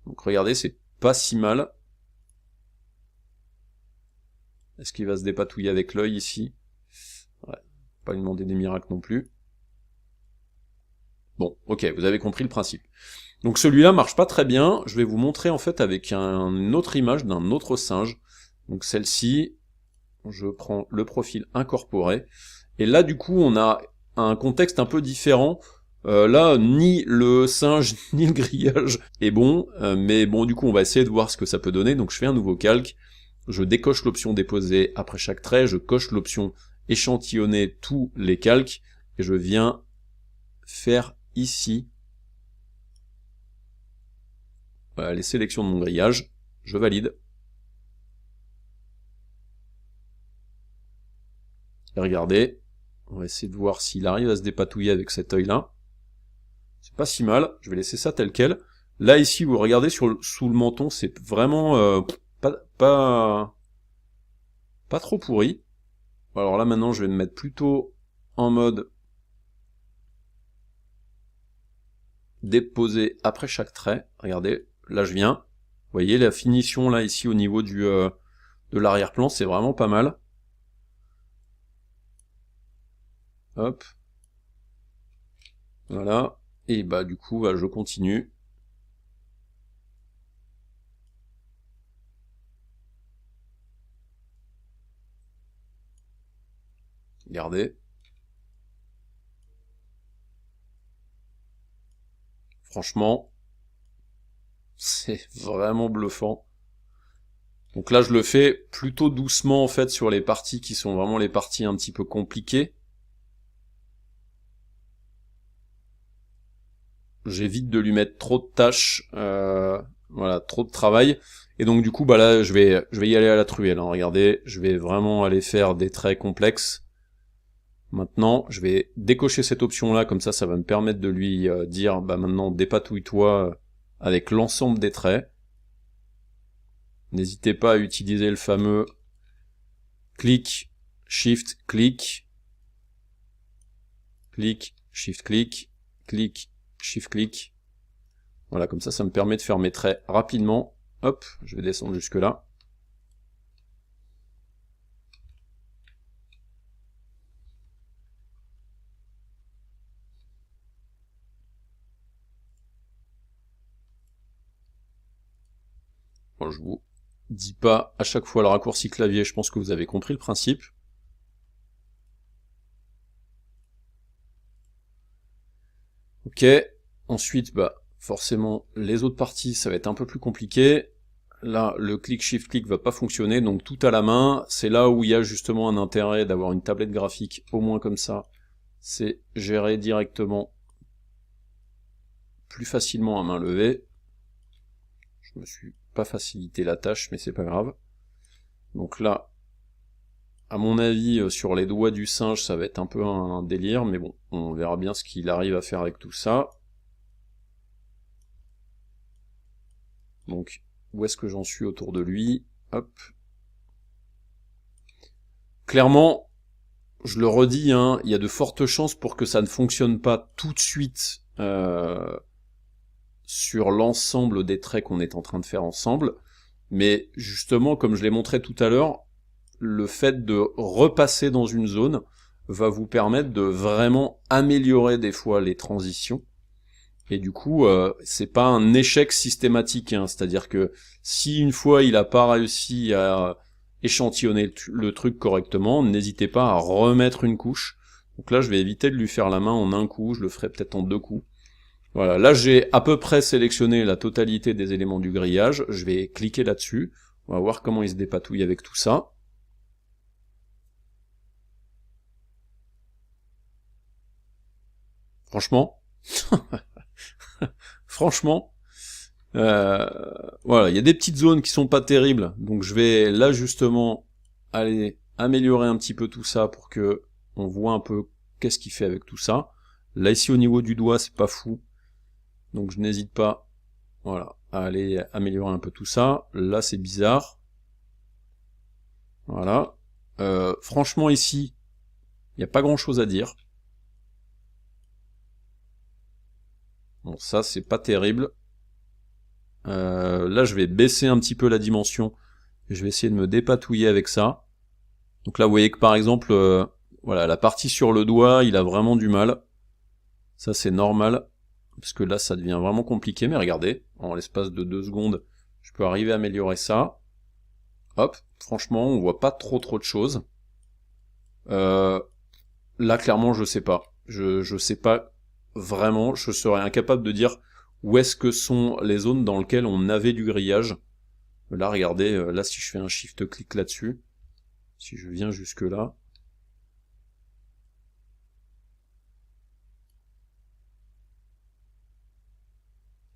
Donc regardez, c'est pas si mal. Est-ce qu'il va se dépatouiller avec l'œil ici? Ouais, pas lui demander des miracles non plus. Bon, ok, vous avez compris le principe. Donc celui-là marche pas très bien, je vais vous montrer en fait avec une autre image d'un autre singe. Donc celle-ci, je prends le profil incorporé, et là du coup on a un contexte un peu différent. Là, ni le singe, ni le grillage est bon, mais bon du coup on va essayer de voir ce que ça peut donner. Donc je fais un nouveau calque, je décoche l'option déposer après chaque trait, je coche l'option échantillonner tous les calques, et je viens faire ici voilà, les sélections de mon grillage, je valide. Et regardez, on va essayer de voir s'il arrive à se dépatouiller avec cet œil-là. C'est pas si mal, je vais laisser ça tel quel. Là ici, vous regardez sous le menton, c'est vraiment pas trop pourri. Alors là maintenant, je vais me mettre plutôt en mode déposer après chaque trait. Regardez, là je viens. Vous voyez la finition là ici au niveau de l'arrière-plan, c'est vraiment pas mal. Hop. Voilà. Et bah du coup, je continue. Regardez. Franchement, c'est vraiment bluffant. Donc là, je le fais plutôt doucement en fait sur les parties qui sont vraiment les parties un petit peu compliquées. J'évite de lui mettre trop de tâches, voilà, trop de travail. Et donc du coup, bah là, je vais y aller à la truelle. Hein. Regardez, je vais vraiment aller faire des traits complexes. Maintenant, je vais décocher cette option-là, comme ça va me permettre de lui dire, bah maintenant, dépatouille-toi avec l'ensemble des traits. N'hésitez pas à utiliser le fameux clic, shift, clic, clic, shift, clic, clic, shift, clic. Voilà, comme ça me permet de faire mes traits rapidement. Hop, je vais descendre jusque là. Bon, je vous dis pas à chaque fois le raccourci clavier, je pense que vous avez compris le principe. Ok, ensuite, forcément, les autres parties, ça va être un peu plus compliqué. Là, le clic-shift-clic va pas fonctionner, donc tout à la main. C'est là où il y a justement un intérêt d'avoir une tablette graphique, au moins comme ça. C'est gérer directement plus facilement à main levée. Je me suis pas facilité la tâche, mais c'est pas grave. Donc là, à mon avis, sur les doigts du singe, ça va être un peu un délire, mais bon, on verra bien ce qu'il arrive à faire avec tout ça. Donc, où est-ce que j'en suis autour de lui? Hop. Clairement, je le redis, hein, il y a de fortes chances pour que ça ne fonctionne pas tout de suite sur l'ensemble des traits qu'on est en train de faire ensemble. Mais justement, comme je l'ai montré tout à l'heure, le fait de repasser dans une zone va vous permettre de vraiment améliorer des fois les transitions. Et du coup, c'est pas un échec systématique, hein. C'est-à-dire que si une fois il n'a pas réussi à échantillonner le truc correctement, n'hésitez pas à remettre une couche. Donc là, je vais éviter de lui faire la main en un coup, je le ferai peut-être en deux coups. Voilà, là j'ai à peu près sélectionné la totalité des éléments du grillage, je vais cliquer là-dessus, on va voir comment il se dépatouille avec tout ça. Franchement, franchement, voilà, il y a des petites zones qui sont pas terribles, donc je vais là justement aller améliorer un petit peu tout ça pour que on voit un peu qu'est-ce qu'il fait avec tout ça. Là ici au niveau du doigt, c'est pas fou, donc je n'hésite pas, voilà, à aller améliorer un peu tout ça. Là c'est bizarre, voilà. Franchement ici, il n'y a pas grand chose à dire. Bon, ça c'est pas terrible. Là je vais baisser un petit peu la dimension, je vais essayer de me dépatouiller avec ça. Donc là vous voyez que par exemple, voilà, la partie sur le doigt, il a vraiment du mal. Ça c'est normal, parce que là ça devient vraiment compliqué, mais regardez, en l'espace de 2 secondes, je peux arriver à améliorer ça. Hop, franchement, on voit pas trop de choses. Là clairement je sais pas. Je sais pas vraiment, je serais incapable de dire où est-ce que sont les zones dans lesquelles on avait du grillage. Là regardez, là si je fais un shift-clic là-dessus, si je viens jusque là,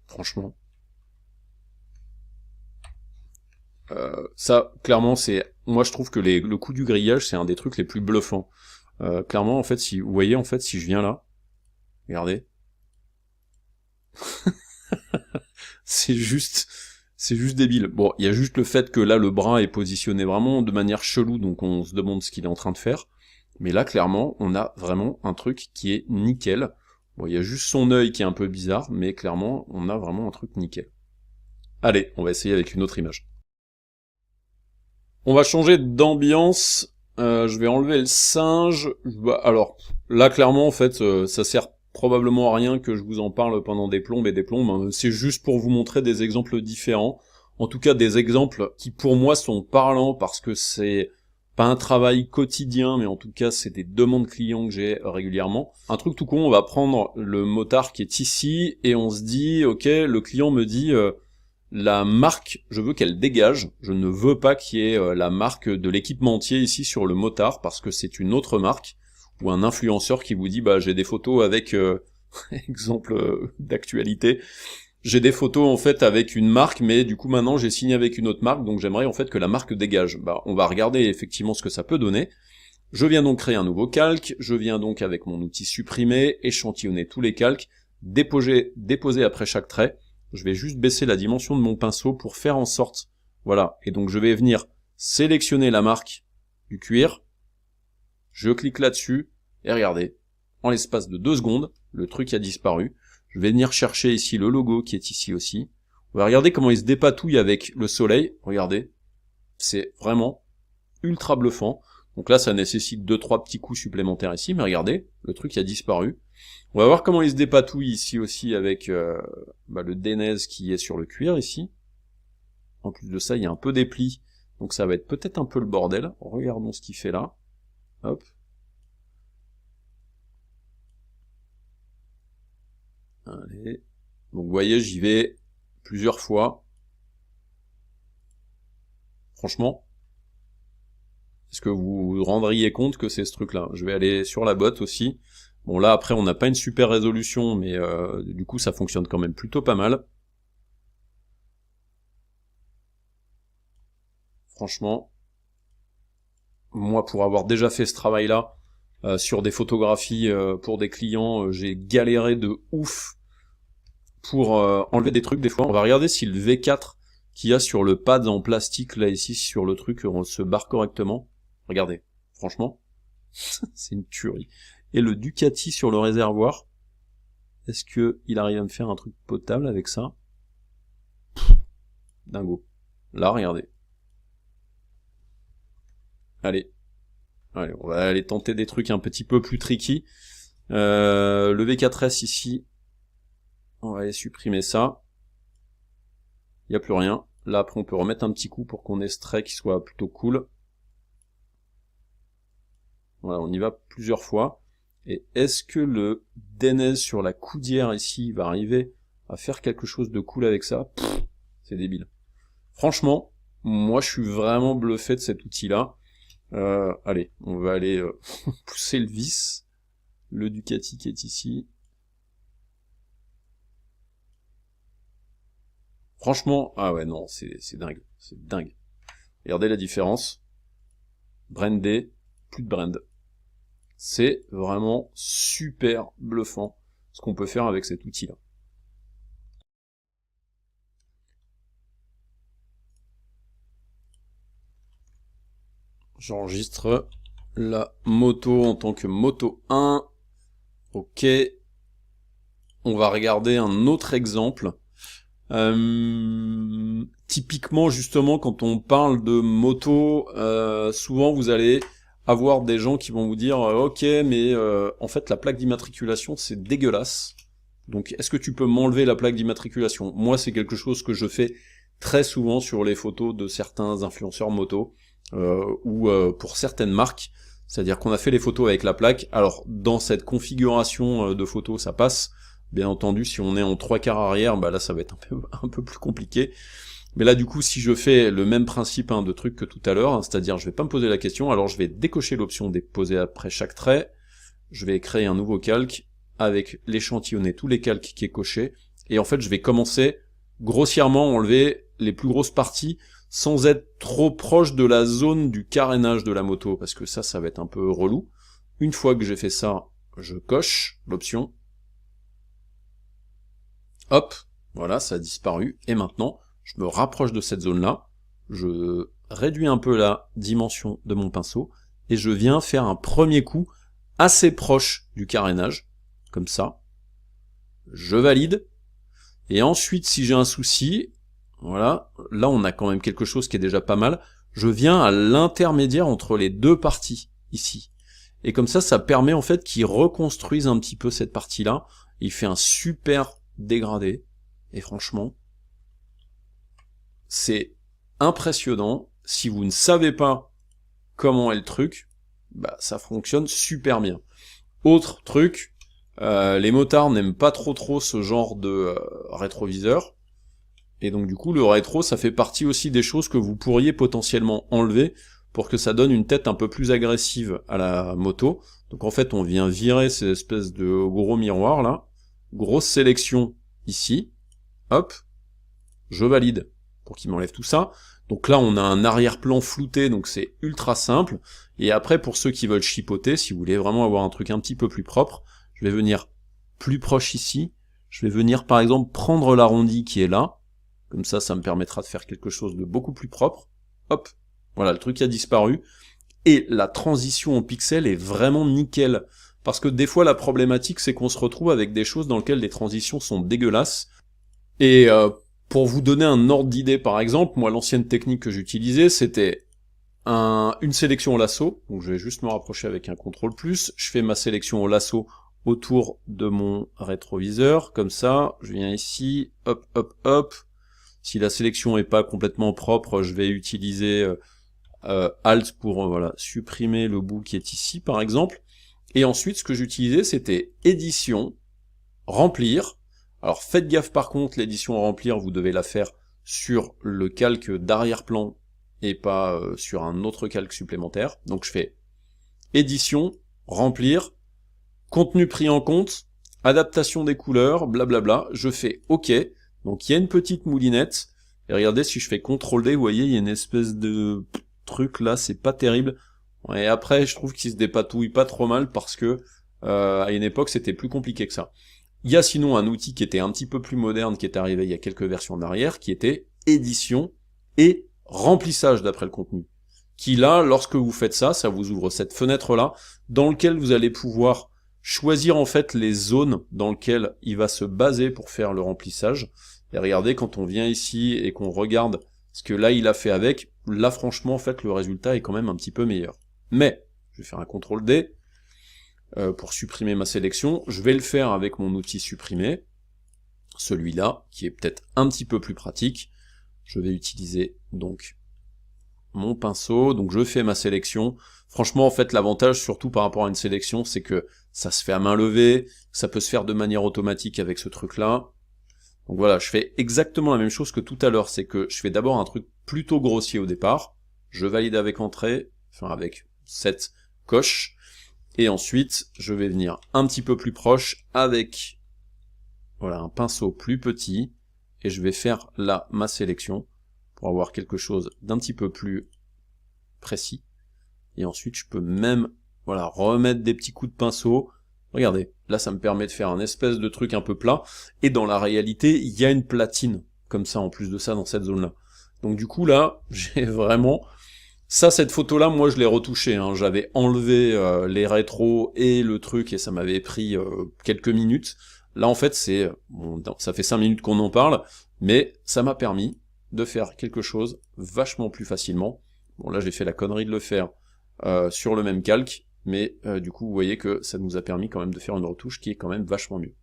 franchement, ça clairement c'est, moi je trouve que le coup du grillage c'est un des trucs les plus bluffants. Clairement en fait si vous voyez en fait si je viens là, regardez, c'est juste débile. Bon, il y a juste le fait que là le bras est positionné vraiment de manière chelou, donc on se demande ce qu'il est en train de faire. Mais là clairement on a vraiment un truc qui est nickel. Bon, il y a juste son œil qui est un peu bizarre, mais clairement on a vraiment un truc nickel. Allez, on va essayer avec une autre image. On va changer d'ambiance. Je vais enlever le singe. Alors, là, clairement, en fait, ça sert probablement à rien que je vous en parle pendant des plombes et des plombes. C'est juste pour vous montrer des exemples différents. En tout cas, des exemples qui, pour moi, sont parlants parce que c'est pas un travail quotidien, mais en tout cas, c'est des demandes clients que j'ai régulièrement. Un truc tout con, on va prendre le motard qui est ici et on se dit, ok, le client me dit... la marque, je veux qu'elle dégage, je ne veux pas qu'il y ait la marque de l'équipementier ici sur le motard, parce que c'est une autre marque, ou un influenceur qui vous dit, bah j'ai des photos avec, exemple d'actualité, j'ai des photos en fait avec une marque, mais du coup maintenant j'ai signé avec une autre marque, donc j'aimerais en fait que la marque dégage. Bah on va regarder effectivement ce que ça peut donner. Je viens donc créer un nouveau calque, je viens donc avec mon outil supprimer, échantillonner tous les calques, déposer après chaque trait. Je vais juste baisser la dimension de mon pinceau pour faire en sorte, voilà, et donc je vais venir sélectionner la marque du cuir, je clique là-dessus, et regardez, en l'espace de 2 secondes, le truc a disparu. Je vais venir chercher ici le logo qui est ici aussi. On va regarder comment il se dépatouille avec le soleil, regardez, c'est vraiment ultra bluffant. Donc là ça nécessite 2-3 petits coups supplémentaires ici, mais regardez, le truc a disparu. On va voir comment il se dépatouille ici aussi avec le dénèse qui est sur le cuir ici. En plus de ça, il y a un peu des plis, donc ça va être peut-être un peu le bordel. Regardons ce qu'il fait là. Hop. Allez. Donc vous voyez, j'y vais plusieurs fois. Franchement, est-ce que vous vous rendriez compte que c'est ce truc-là? Je vais aller sur la botte aussi. Bon là après on n'a pas une super résolution, mais du coup ça fonctionne quand même plutôt pas mal. Franchement, moi pour avoir déjà fait ce travail-là, sur des photographies pour des clients, j'ai galéré de ouf pour enlever des trucs des fois. On va regarder si le V4 qu'il y a sur le pad en plastique là ici sur le truc se barre correctement. Regardez, franchement, c'est une tuerie. Et le Ducati sur le réservoir, est-ce que il arrive à me faire un truc potable avec ça? Dingo. Là, regardez. Allez. Allez, on va aller tenter des trucs un petit peu plus tricky. Le V4S ici, on va aller supprimer ça. Il n'y a plus rien. Là, après, on peut remettre un petit coup pour qu'on ait ce trait qui soit plutôt cool. Voilà, on y va plusieurs fois. Et est-ce que le Denez sur la coudière ici va arriver à faire quelque chose de cool avec ça? C'est débile. Franchement, moi je suis vraiment bluffé de cet outil-là. Allez, on va aller pousser le vis. Le Ducati qui est ici. Franchement, ah ouais, non, c'est dingue. C'est dingue. Regardez la différence. Brandé, plus de brand. C'est vraiment super bluffant ce qu'on peut faire avec cet outil-là. J'enregistre la moto en tant que moto 1. Ok. On va regarder un autre exemple. Typiquement, justement, quand on parle de moto, souvent vous allez avoir des gens qui vont vous dire ok, mais en fait la plaque d'immatriculation c'est dégueulasse, donc est-ce que tu peux m'enlever la plaque d'immatriculation? Moi c'est quelque chose que je fais très souvent sur les photos de certains influenceurs moto ou pour certaines marques, c'est-à-dire qu'on a fait les photos avec la plaque. Alors dans cette configuration de photos ça passe, bien entendu si on est en 3/4 arrière, bah là ça va être un peu plus compliqué. Mais là, du coup, si je fais le même principe de truc que tout à l'heure, c'est-à-dire je vais pas me poser la question, alors je vais décocher l'option déposer après chaque trait, je vais créer un nouveau calque avec l'échantillonner tous les calques qui est coché, et en fait je vais commencer grossièrement à enlever les plus grosses parties sans être trop proche de la zone du carénage de la moto, parce que ça va être un peu relou. Une fois que j'ai fait ça, je coche l'option. Hop, voilà, ça a disparu, et maintenant, je me rapproche de cette zone-là, je réduis un peu la dimension de mon pinceau, et je viens faire un premier coup assez proche du carénage, comme ça. Je valide, et ensuite, si j'ai un souci, voilà, là on a quand même quelque chose qui est déjà pas mal, je viens à l'intermédiaire entre les deux parties, ici. Et comme ça permet en fait qu'il reconstruise un petit peu cette partie-là, il fait un super dégradé, et franchement, c'est impressionnant. Si vous ne savez pas comment est le truc, bah ça fonctionne super bien. Autre truc, les motards n'aiment pas trop ce genre de rétroviseur, et donc du coup le rétro ça fait partie aussi des choses que vous pourriez potentiellement enlever pour que ça donne une tête un peu plus agressive à la moto. Donc en fait on vient virer ces espèces de gros miroirs là, grosse sélection ici, hop, je valide pour qu'il m'enlève tout ça. Donc là on a un arrière-plan flouté, donc c'est ultra simple. Et après pour ceux qui veulent chipoter, si vous voulez vraiment avoir un truc un petit peu plus propre, je vais venir plus proche ici, je vais venir par exemple prendre l'arrondi qui est là, comme ça me permettra de faire quelque chose de beaucoup plus propre. Hop, voilà, le truc a disparu. Et la transition en pixels est vraiment nickel. Parce que des fois la problématique c'est qu'on se retrouve avec des choses dans lesquelles les transitions sont dégueulasses. Et pour vous donner un ordre d'idée par exemple, moi l'ancienne technique que j'utilisais c'était une sélection au lasso, donc je vais juste me rapprocher avec un CTRL+, je fais ma sélection au lasso autour de mon rétroviseur, comme ça, je viens ici, hop hop hop, si la sélection est pas complètement propre, je vais utiliser Alt pour voilà, supprimer le bout qui est ici par exemple, et ensuite ce que j'utilisais c'était édition, remplir, Alors faites gaffe par contre, l'édition à remplir, vous devez la faire sur le calque d'arrière-plan et pas sur un autre calque supplémentaire. Donc je fais édition, remplir, contenu pris en compte, adaptation des couleurs, blablabla, je fais OK. Donc il y a une petite moulinette, et regardez, si je fais CTRL-D, vous voyez, il y a une espèce de truc là, c'est pas terrible. Et après, je trouve qu'il se dépatouille pas trop mal, parce que à une époque, c'était plus compliqué que ça. Il y a sinon un outil qui était un petit peu plus moderne, qui est arrivé il y a quelques versions en arrière, qui était édition et remplissage d'après le contenu. Qui là, lorsque vous faites ça, ça vous ouvre cette fenêtre-là, dans laquelle vous allez pouvoir choisir en fait les zones dans lesquelles il va se baser pour faire le remplissage. Et regardez, quand on vient ici et qu'on regarde ce que là il a fait avec, là franchement en fait le résultat est quand même un petit peu meilleur. Mais, je vais faire un CTRL-D pour supprimer ma sélection, je vais le faire avec mon outil supprimer, celui-là, qui est peut-être un petit peu plus pratique. Je vais utiliser donc mon pinceau, donc je fais ma sélection. Franchement, en fait, l'avantage, surtout par rapport à une sélection, c'est que ça se fait à main levée, ça peut se faire de manière automatique avec ce truc-là. Donc voilà, je fais exactement la même chose que tout à l'heure, c'est que je fais d'abord un truc plutôt grossier au départ, je valide avec entrée, enfin avec cette coche, et ensuite, je vais venir un petit peu plus proche avec voilà, un pinceau plus petit, et je vais faire là ma sélection, pour avoir quelque chose d'un petit peu plus précis. Et ensuite, je peux même voilà, remettre des petits coups de pinceau. Regardez, là ça me permet de faire un espèce de truc un peu plat, et dans la réalité, il y a une platine, comme ça, en plus de ça, dans cette zone-là. Donc du coup, là, j'ai vraiment... Ça, cette photo-là, moi je l'ai retouchée, hein. J'avais enlevé les rétros et le truc, et ça m'avait pris quelques minutes. Là, en fait, c'est... Bon, ça fait 5 minutes qu'on en parle, mais ça m'a permis de faire quelque chose vachement plus facilement. Bon, là, j'ai fait la connerie de le faire sur le même calque, mais du coup, vous voyez que ça nous a permis quand même de faire une retouche qui est quand même vachement mieux.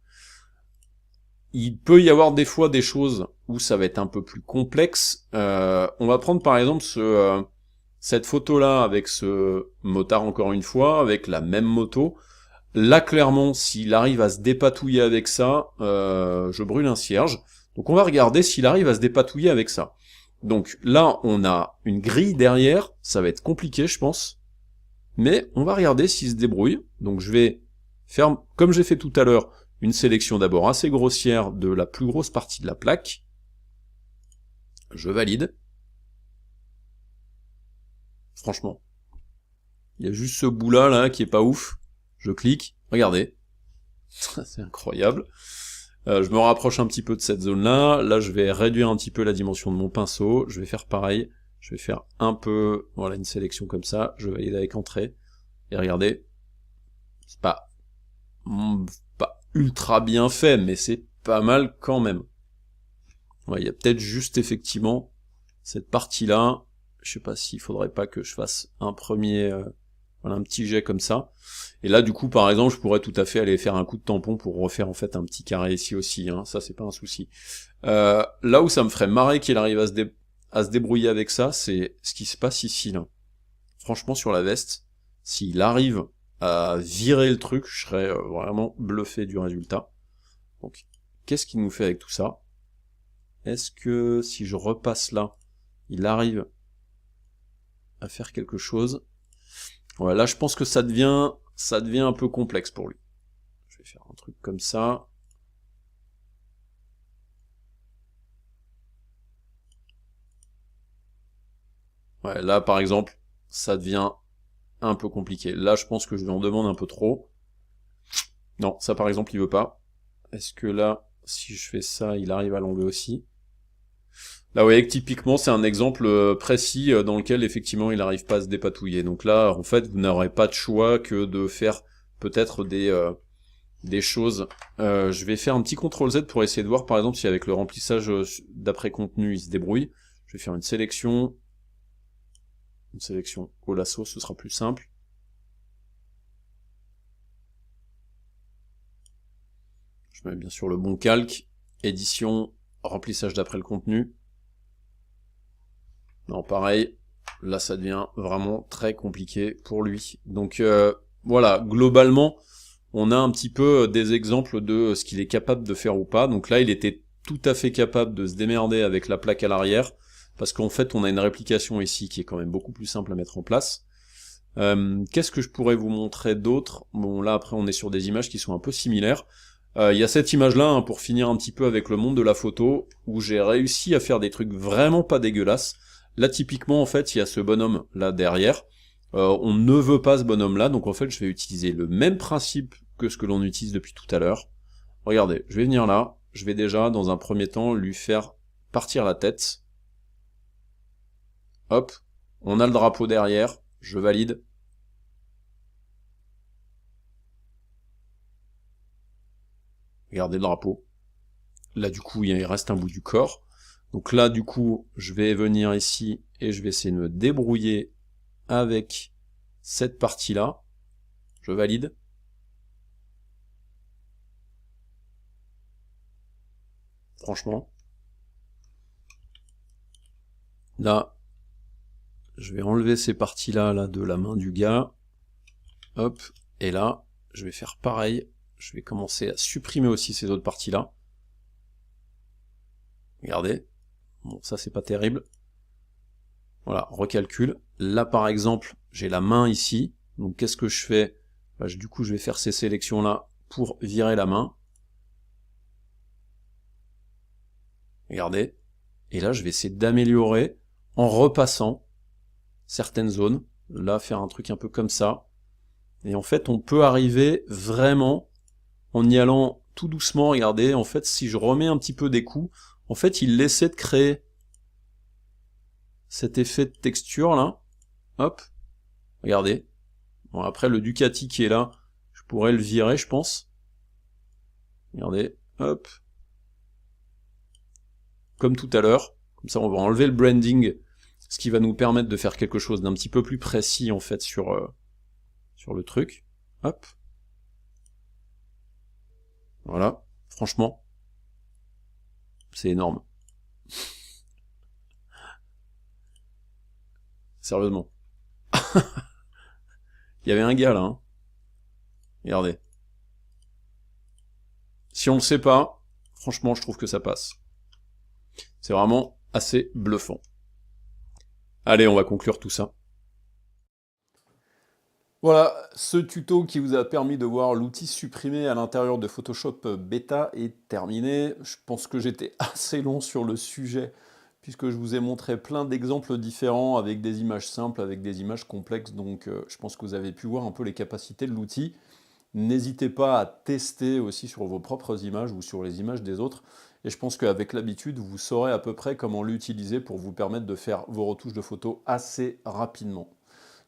Il peut y avoir des fois des choses où ça va être un peu plus complexe. On va prendre par exemple cette photo-là avec ce motard encore une fois, avec la même moto. Là, clairement, s'il arrive à se dépatouiller avec ça, je brûle un cierge. Donc on va regarder s'il arrive à se dépatouiller avec ça. Donc là, on a une grille derrière, ça va être compliqué, je pense. Mais on va regarder s'il se débrouille. Donc je vais faire, comme j'ai fait tout à l'heure, une sélection d'abord assez grossière de la plus grosse partie de la plaque. Je valide. Franchement. Il y a juste ce bout-là, là, qui est pas ouf. Je clique. Regardez. C'est incroyable. Je me rapproche un petit peu de cette zone-là. Là, je vais réduire un petit peu la dimension de mon pinceau. Je vais faire pareil. Je vais faire un peu, voilà, une sélection comme ça. Je valide avec entrée. Et regardez. C'est pas ultra bien fait, mais c'est pas mal quand même. Ouais, il y a peut-être juste effectivement cette partie-là. Je sais pas s'il faudrait pas que je fasse un premier, voilà, un petit jet comme ça. Et là, du coup, par exemple, je pourrais tout à fait aller faire un coup de tampon pour refaire en fait un petit carré ici aussi. Hein. Ça, c'est pas un souci. Là où ça me ferait marrer qu'il arrive à se débrouiller avec ça, c'est ce qui se passe ici, là. Franchement, sur la veste, s'il arrive à virer le truc, je serais vraiment bluffé du résultat. Donc, qu'est-ce qu'il nous fait avec tout ça? Est-ce que si je repasse là, il arrive à faire quelque chose? Ouais, là je pense que ça devient un peu complexe pour lui. Je vais faire un truc comme ça. Ouais, là par exemple, ça devient un peu compliqué. Là je pense que je lui en demande un peu trop. Non, ça par exemple il veut pas. Est-ce que là, si je fais ça, il arrive à l'enlever aussi? Là, vous voyez que typiquement, c'est un exemple précis dans lequel, effectivement, il n'arrive pas à se dépatouiller. Donc là, en fait, vous n'aurez pas de choix que de faire peut-être des choses. Je vais faire un petit CTRL-Z pour essayer de voir, par exemple, si avec le remplissage d'après contenu, il se débrouille. Je vais faire une sélection au lasso, ce sera plus simple. Je mets bien sûr le bon calque, édition, remplissage d'après le contenu. Non, pareil, là ça devient vraiment très compliqué pour lui. Donc voilà, globalement, on a un petit peu des exemples de ce qu'il est capable de faire ou pas. Donc là, il était tout à fait capable de se démerder avec la plaque à l'arrière, parce qu'en fait, on a une réplication ici qui est quand même beaucoup plus simple à mettre en place. Qu'est-ce que je pourrais vous montrer d'autre? Bon, là, après, on est sur des images qui sont un peu similaires. Il y a cette image-là, hein, pour finir un petit peu avec le monde de la photo, où j'ai réussi à faire des trucs vraiment pas dégueulasses. Là, typiquement, en fait, il y a ce bonhomme là derrière. On ne veut pas ce bonhomme-là, donc en fait, je vais utiliser le même principe que ce que l'on utilise depuis tout à l'heure. Regardez, je vais venir là, je vais déjà, dans un premier temps, lui faire partir la tête. Hop, on a le drapeau derrière, je valide. Regardez le drapeau. Là, du coup, il reste un bout du corps. Donc là, du coup, je vais venir ici et je vais essayer de me débrouiller avec cette partie-là. Je valide. Franchement. Là, je vais enlever ces parties-là là, de la main du gars. Hop. Et là, je vais faire pareil. Je vais commencer à supprimer aussi ces autres parties-là. Regardez. Bon, ça, c'est pas terrible. Voilà, recalcule. Là, par exemple, j'ai la main ici. Donc, qu'est-ce que je fais? Bah, du coup, je vais faire ces sélections-là pour virer la main. Regardez. Et là, je vais essayer d'améliorer en repassant certaines zones. Là, faire un truc un peu comme ça. Et en fait, on peut arriver vraiment en y allant tout doucement. Regardez, en fait, si je remets un petit peu des coups, en fait, il essaie de créer cet effet de texture là. Hop. Regardez. Bon, après, le Ducati qui est là, je pourrais le virer, je pense. Regardez. Hop. Comme tout à l'heure. Comme ça, on va enlever le branding, ce qui va nous permettre de faire quelque chose d'un petit peu plus précis, en fait, sur le truc. Hop. Voilà. Franchement, c'est énorme. Sérieusement. Il y avait un gars là, hein. Regardez. Si on le sait pas, franchement, je trouve que ça passe. C'est vraiment assez bluffant. Allez, on va conclure tout ça. Voilà, ce tuto qui vous a permis de voir l'outil supprimé à l'intérieur de Photoshop Beta est terminé. Je pense que j'étais assez long sur le sujet, puisque je vous ai montré plein d'exemples différents avec des images simples, avec des images complexes, donc je pense que vous avez pu voir un peu les capacités de l'outil. N'hésitez pas à tester aussi sur vos propres images ou sur les images des autres, et je pense qu'avec l'habitude, vous saurez à peu près comment l'utiliser pour vous permettre de faire vos retouches de photos assez rapidement.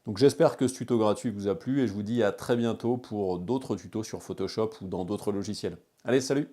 Donc j'espère que ce tuto gratuit vous a plu et je vous dis à très bientôt pour d'autres tutos sur Photoshop ou dans d'autres logiciels. Allez, salut!